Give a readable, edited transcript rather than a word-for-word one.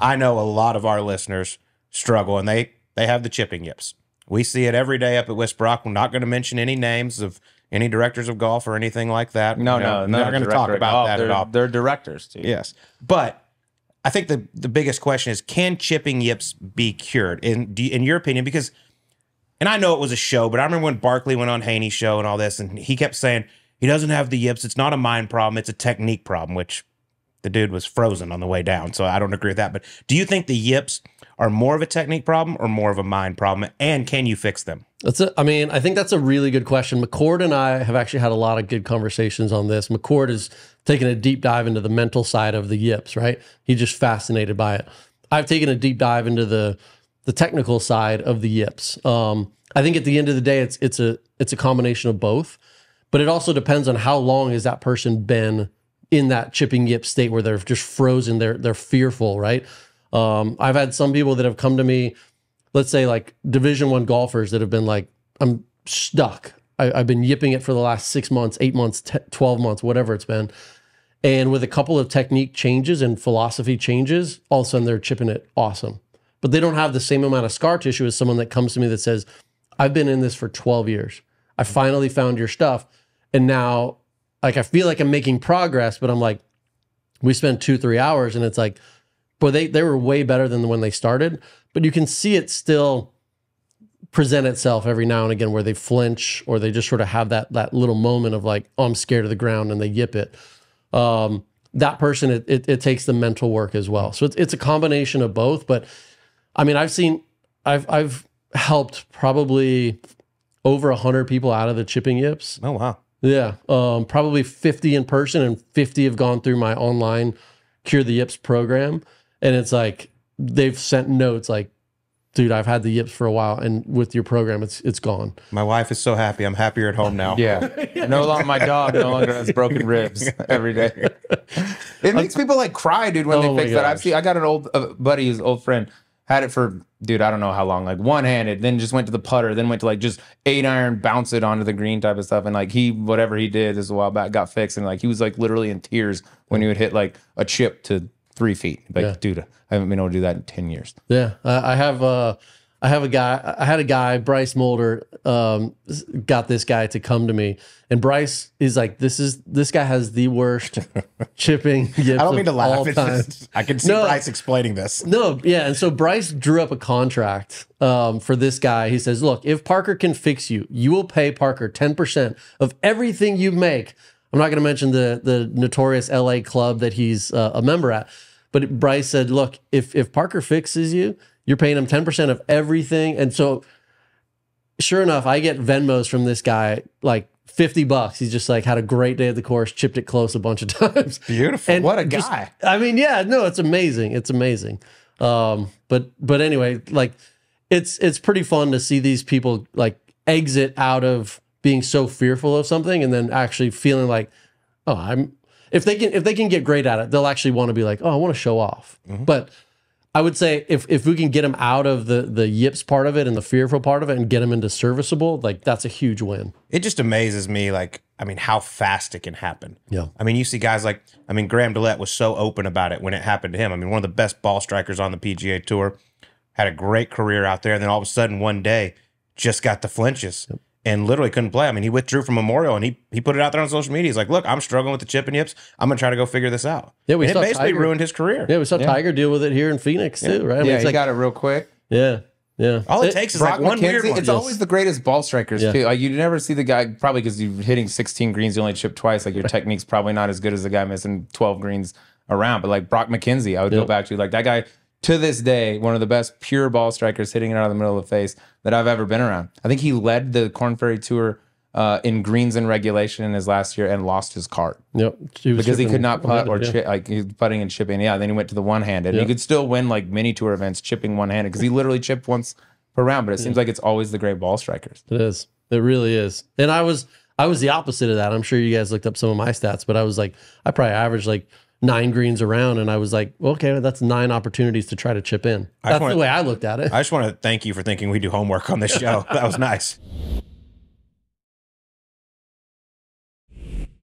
I know a lot of our listeners struggle, and they have the chipping yips. We see it every day up at Westbrook. We're not going to mention any names of any directors of golf or anything like that. No, we're not going to talk about that at all. They're directors, too. Yes. But I think the biggest question is, can chipping yips be cured? In your opinion, because, and I know it was a show, but I remember when Barkley went on Haney's show and all this, and he kept saying, he doesn't have the yips. It's not a mind problem. It's a technique problem, which the dude was frozen on the way down. So I don't agree with that. But do you think the yips are more of a technique problem or more of a mind problem? And can you fix them? I mean, I think that's a really good question. McCord and I have actually had a lot of good conversations on this. McCord is taking a deep dive into the mental side of the yips, right? He's just fascinated by it. I've taken a deep dive into the technical side of the yips. I think at the end of the day, it's a combination of both, but it also depends on how long has that person been in that chipping yip state where they're just frozen, they're fearful, right? I've had some people that have come to me, let's say like Division I golfers that have been like, I'm stuck. I've been yipping it for the last 6 months, 8 months, 12 months, whatever it's been. And with a couple of technique changes and philosophy changes, all of a sudden they're chipping it awesome. But they don't have the same amount of scar tissue as someone that comes to me that says, I've been in this for 12 years. I finally found your stuff. And now, like, I feel like I'm making progress, but I'm like, we spent 2-3 hours and it's like, boy, they were way better than when they started, but you can see it still present itself every now and again where they flinch or they just sort of have that little moment of like, oh, I'm scared of the ground, and they yip it. That person, it takes the mental work as well. So it's a combination of both. But I mean, I've helped probably over 100 people out of the chipping yips. Oh, wow. Yeah. Probably 50 in person and 50 have gone through my online Cure the Yips program. And it's like, they've sent notes like, dude, I've had the yips for a while, and with your program, it's gone. My wife is so happy. I'm happier at home now. Yeah. No longer, my dog no longer has broken ribs every day. It makes people like cry, dude, when they fix that. I got an old buddy, his old friend, had it for, dude, I don't know how long, like one-handed, then just went to the putter, then went to like just 8-iron, bounce it onto the green type of stuff. And like whatever he did this a while back got fixed. And like, he was like literally in tears when he would hit like a chip to 3 feet. Like, yeah. Dude, I haven't been able to do that in 10 years. Yeah. I had a guy, Bryce Mulder, got this guy to come to me, and Bryce is like, this guy has the worst chipping yips. I don't mean to laugh. I can see Bryce explaining this. No, yeah. And so Bryce drew up a contract for this guy. He says, look, if Parker can fix you, you will pay Parker 10% of everything you make. I'm not going to mention the notorious LA club that he's a member at. But Bryce said, look, if Parker fixes you, you're paying him 10% of everything. And so sure enough, I get Venmos from this guy, like $50. He's just like, had a great day at the course, chipped it close a bunch of times. Beautiful. And what a guy. I mean, yeah, no, it's amazing. It's amazing. But anyway, like it's pretty fun to see these people like exit out of being so fearful of something and then actually feeling like, oh, if they can get great at it, they'll actually want to be like, oh, I want to show off. Mm-hmm. But I would say if we can get them out of the yips part of it and the fearful part of it and get them into serviceable, like that's a huge win. It just amazes me, like, I mean, how fast it can happen. Yeah. I mean, you see guys like, I mean, Graham Dillette was so open about it when it happened to him. I mean, one of the best ball strikers on the PGA Tour, had a great career out there, and then all of a sudden one day just got the flinches. Yep. And literally couldn't play. I mean, he withdrew from Memorial, and he put it out there on social media. He's like, look, I'm struggling with the chip and yips. I'm going to try to go figure this out. Yeah, it basically ruined his career. Yeah, we saw Tiger deal with it here in Phoenix, too, right? I mean, he got it real quick. Yeah, yeah. All it takes is like one weird one. It's always the greatest ball strikers, too. Like, you never see the guy, probably because you're hitting 16 greens, you only chip twice. Like, your technique's probably not as good as the guy missing 12 greens around. But, like, Brock McKenzie, I would go back to. Like, that guy, to this day, one of the best pure ball strikers hitting it out of the middle of the face that I've ever been around. I think he led the Korn Ferry Tour in greens and regulation in his last year and lost his cart. Yep. Because he could not putt or chip, like he was putting and chipping. Yeah, then he went to the one-handed. He could still win like mini tour events chipping one-handed because he literally chipped once per round, but it seems like it's always the great ball strikers. It is. It really is. And I was the opposite of that. I'm sure you guys looked up some of my stats, but I was like, I probably averaged like 9 greens around, and I was like, well, okay, that's 9 opportunities to try to chip in. That's the way I looked at it. I just want to thank you for thinking we do homework on this show. That was nice.